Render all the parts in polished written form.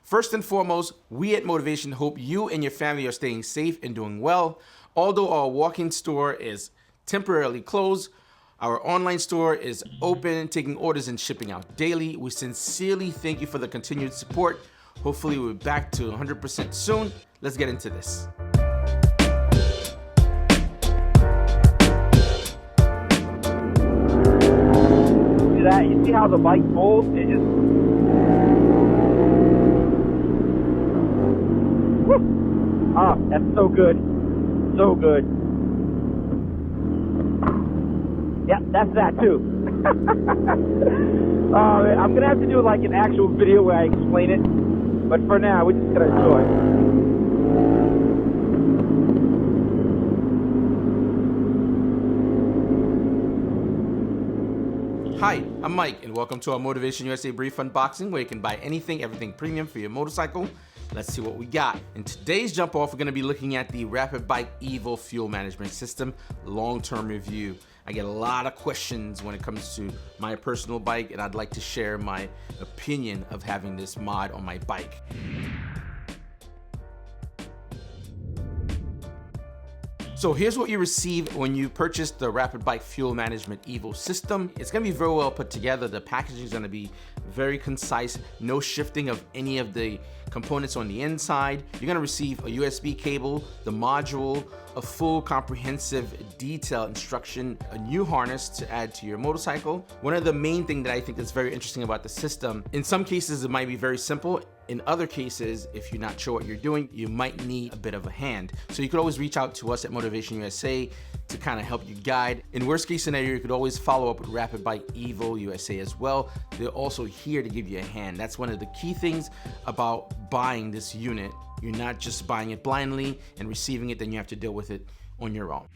First and foremost, we at Motovation hope you and your family are staying safe and doing well. Although our walk-in store is temporarily closed, our online store is open, taking orders and shipping out daily. We sincerely thank you for the continued support. Hopefully we're back to 100% soon. Let's get into this. See that? You see how the bike folds? It just... Woo! Ah, that's so good. So good. Yeah, that's that too. I'm gonna have to do like an actual video where I explain it, but for now we're just gonna enjoy. Hi, I'm Mike, and welcome to our Motovation USA brief unboxing, where you can buy anything, everything premium for your motorcycle. Let's see what we got. In today's jump off, we're gonna be looking at the Rapid Bike Evo fuel management system long-term review. I get a lot of questions when it comes to my personal bike, and I'd like to share my opinion of having this mod on my bike. So here's what you receive when you purchase the Rapid Bike Fuel Management Evo system. It's gonna be very well put together. The packaging is gonna be very concise, no shifting of any of the components on the inside. You're gonna receive a USB cable, the module, a full comprehensive detailed instruction, a new harness to add to your motorcycle. One of the main things that I think is very interesting about the system, in some cases it might be very simple. In other cases, if you're not sure what you're doing, you might need a bit of a hand. So you could always reach out to us at Motovation USA to kind of help you guide. In worst case scenario, you could always follow up with Rapid Bike Evo USA as well. They're also here to give you a hand. That's one of the key things about buying this unit. You're not just buying it blindly and receiving it, then you have to deal with it on your own.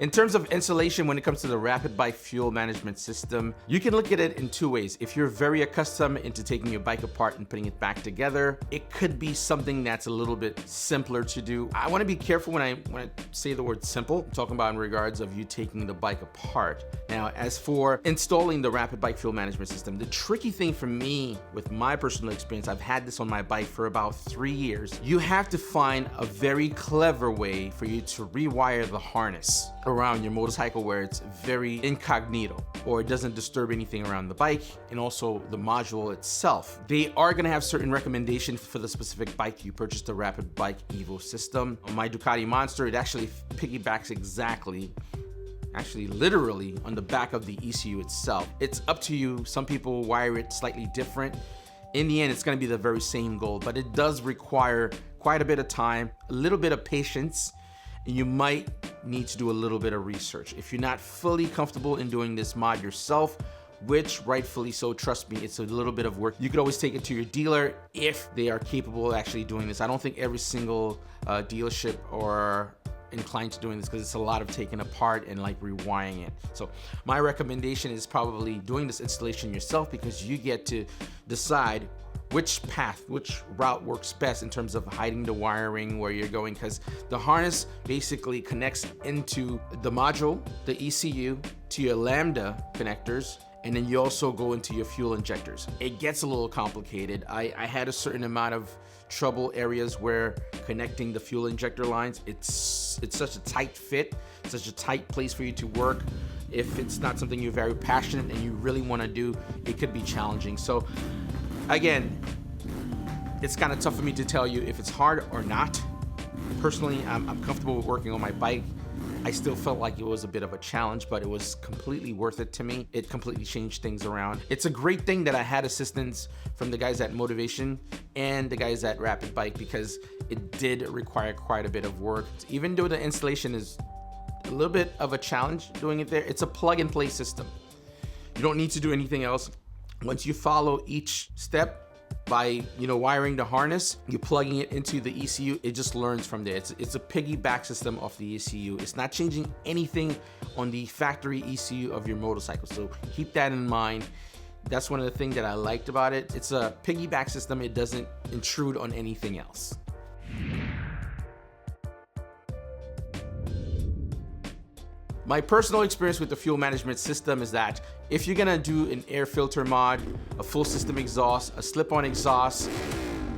In terms of installation, when it comes to the Rapid Bike Fuel Management System, you can look at it in two ways. If you're very accustomed into taking your bike apart and putting it back together, it could be something that's a little bit simpler to do. I want to be careful when I say the word simple. I'm talking about in regards of you taking the bike apart. Now, as for installing the Rapid Bike Fuel Management System, the tricky thing for me, with my personal experience, I've had this on my bike for about 3 years. You have to find a very clever way for you to rewire the harness around your motorcycle where it's very incognito, or it doesn't disturb anything around the bike, and also the module itself. They are gonna have certain recommendations for the specific bike you purchased the Rapid Bike Evo system. On my Ducati Monster, it actually piggybacks literally on the back of the ECU itself. It's up to you. Some people wire it slightly different. In the end, it's gonna be the very same goal, but it does require quite a bit of time, a little bit of patience, and you might need to do a little bit of research. If you're not fully comfortable in doing this mod yourself, which rightfully so, trust me, it's a little bit of work. You could always take it to your dealer if they are capable of actually doing this. I don't think every single dealership are inclined to doing this, because it's a lot of taking apart and like rewiring it. So my recommendation is probably doing this installation yourself, because you get to decide which route works best in terms of hiding the wiring where you're going, because the harness basically connects into the module, the ECU, to your lambda connectors, and then you also go into your fuel injectors. It gets a little complicated. I had a certain amount of trouble areas where connecting the fuel injector lines, it's such a tight fit, such a tight place for you to work. If it's not something you're very passionate and you really want to do, it could be challenging. So again, it's kind of tough for me to tell you if it's hard or not. Personally, I'm comfortable with working on my bike. I still felt like it was a bit of a challenge, but it was completely worth it to me. It completely changed things around. It's a great thing that I had assistance from the guys at Motovation and the guys at Rapid Bike, because it did require quite a bit of work. Even though the installation is a little bit of a challenge doing it there, it's a plug and play system. You don't need to do anything else. Once you follow each step by wiring the harness, you're plugging it into the ECU, it just learns from there. It's a piggyback system off the ECU. It's not changing anything on the factory ECU of your motorcycle, so keep that in mind. That's one of the things that I liked about it. It's a piggyback system. It doesn't intrude on anything else. My personal experience with the fuel management system is that if you're gonna do an air filter mod, a full system exhaust, a slip-on exhaust,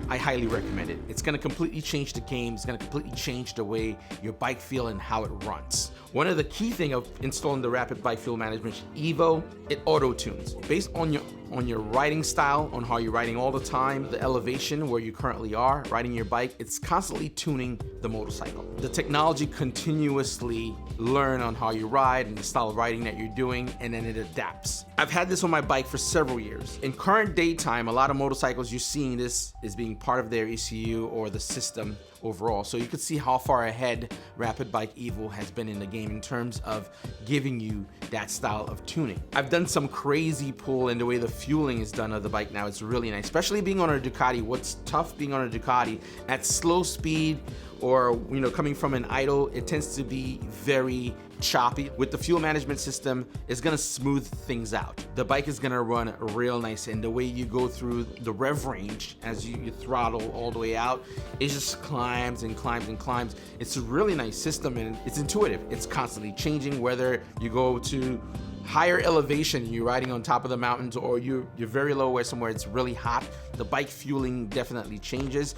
I highly recommend it. It's gonna completely change the game. It's gonna completely change the way your bike feel and how it runs. One of the key thing of installing the Rapid Bike Fuel Management Evo, it auto tunes. Based on your riding style, on how you're riding all the time, the elevation where you currently are, riding your bike, it's constantly tuning the motorcycle. The technology continuously learn on how you ride and the style of riding that you're doing, and then it adapts. I've had this on my bike for several years. In current daytime, a lot of motorcycles, you're seeing this as being part of their ECU or the system overall. So you can see how far ahead Rapid Bike Evo has been in the game in terms of giving you that style of tuning. I've done some crazy pull in the way the fueling is done of the bike now. It's really nice, especially being on a Ducati. What's tough being on a Ducati, at slow speed or coming from an idle, it tends to be very choppy. With the fuel management system, it's gonna smooth things out. The bike is gonna run real nice, and the way you go through the rev range as you throttle all the way out, it just climbs and climbs and climbs. It's a really nice system, and it's intuitive. It's constantly changing, whether you go to higher elevation, you're riding on top of the mountains, or you're very low where somewhere it's really hot. The bike fueling definitely changes.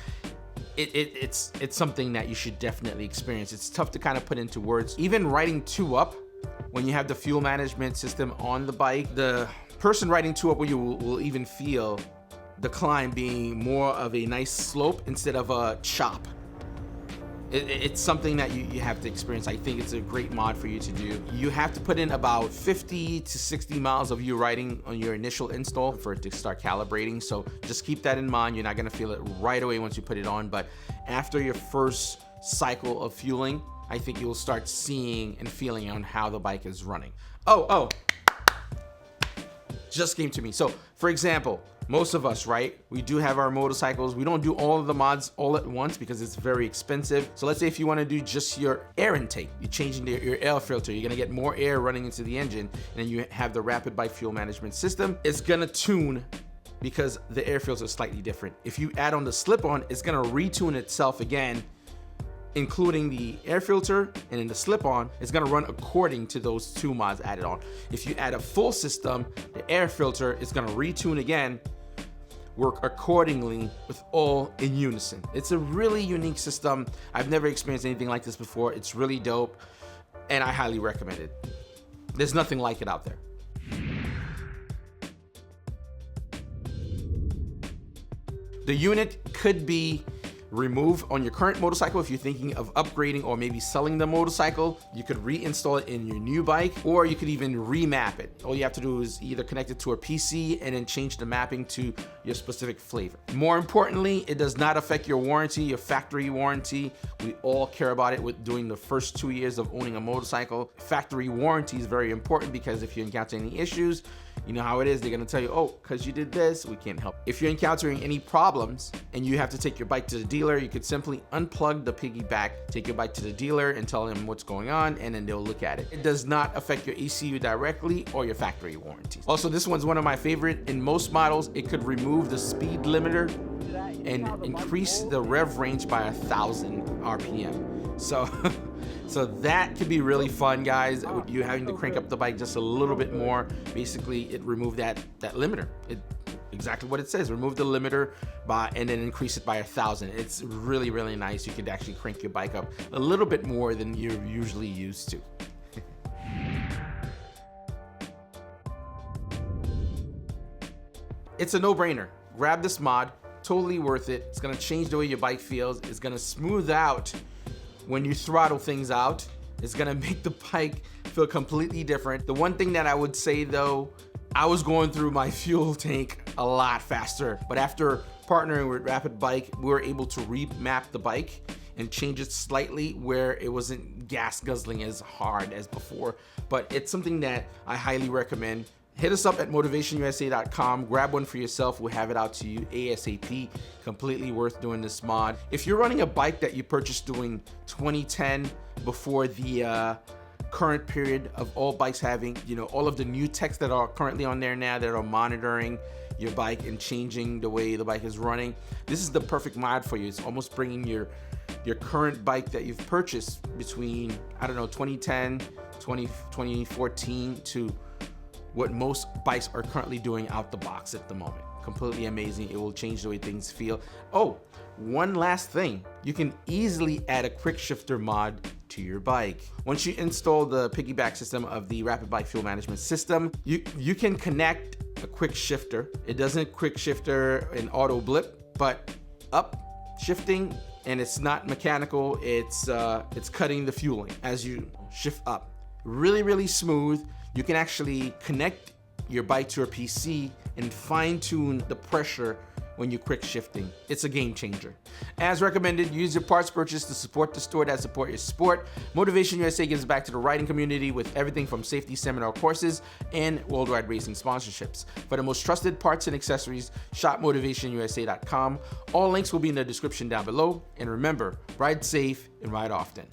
It's something that you should definitely experience. It's tough to kind of put into words. Even riding 2-up, when you have the fuel management system on the bike, the person riding 2-up with you will even feel the climb being more of a nice slope instead of a chop. It's something that you have to experience. I think it's a great mod for you to do. You have to put in about 50 to 60 miles of you riding on your initial install for it to start calibrating. So just keep that in mind. You're not gonna feel it right away once you put it on, but after your first cycle of fueling, I think you'll start seeing and feeling on how the bike is running. Oh, just came to me. So for example, most of us, right? We do have our motorcycles. We don't do all of the mods all at once because it's very expensive. So let's say if you want to do just your air intake, you're changing your air filter, you're gonna get more air running into the engine, and then you have the Rapid Bike Fuel Management System. It's gonna tune because the air filter is slightly different. If you add on the slip-on, it's gonna retune itself again, including the air filter, and then the slip-on is gonna run according to those two mods added on. If you add a full system, the air filter is gonna retune again, work accordingly with all in unison. It's a really unique system. I've never experienced anything like this before. It's really dope, and I highly recommend it. There's nothing like it out there. The unit could be removed on your current motorcycle. If you're thinking of upgrading or maybe selling the motorcycle, you could reinstall it in your new bike, or you could even remap it. All you have to do is either connect it to a PC and then change the mapping to your specific flavor. More importantly, it does not affect your warranty, your factory warranty. We all care about it with doing the first 2 years of owning a motorcycle. Factory warranty is very important because if you encounter any issues, you know how it is. They're gonna tell you, oh, because you did this, we can't help. If you're encountering any problems and you have to take your bike to the dealer, you could simply unplug the piggyback, take your bike to the dealer and tell them what's going on, and then they'll look at it. It does not affect your ECU directly or your factory warranties. Also, this one's one of my favorite. In most models, it could remove the speed limiter and increase the rev range by 1,000 RPM. So that could be really fun, guys. You having to crank up the bike just a little bit more. Basically, it removed that limiter. Exactly what it says. Remove the limiter and then increase it by 1,000. It's really, really nice. You could actually crank your bike up a little bit more than you're usually used to. It's a no-brainer. Grab this mod. Totally worth it. It's gonna change the way your bike feels. It's gonna smooth out when you throttle things out. It's gonna make the bike feel completely different. The one thing that I would say though, I was going through my fuel tank a lot faster, but after partnering with Rapid Bike, we were able to remap the bike and change it slightly where it wasn't gas guzzling as hard as before. But it's something that I highly recommend. Hit us up at motivationusa.com, grab one for yourself, we'll have it out to you ASAP. Completely worth doing this mod. If you're running a bike that you purchased during 2010, before the current period of all bikes having, all of the new techs that are currently on there now that are monitoring your bike and changing the way the bike is running, this is the perfect mod for you. It's almost bringing your current bike that you've purchased between, 2010 2014 to what most bikes are currently doing out the box at the moment. Completely amazing. It will change the way things feel. Oh, one last thing. You can easily add a quick shifter mod to your bike. Once you install the piggyback system of the Rapid Bike Fuel Management System, you can connect a quick shifter. It doesn't quick shifter an auto blip, but up shifting, and it's not mechanical. It's cutting the fueling as you shift up. Really, really smooth. You can actually connect your bike to your PC and fine tune the pressure when you're quick shifting. It's a game changer. As recommended, use your parts purchase to support the store that support your sport. Motovation USA gives back to the riding community with everything from safety seminar courses and worldwide racing sponsorships. For the most trusted parts and accessories, shop motivationusa.com. All links will be in the description down below. And remember, ride safe and ride often.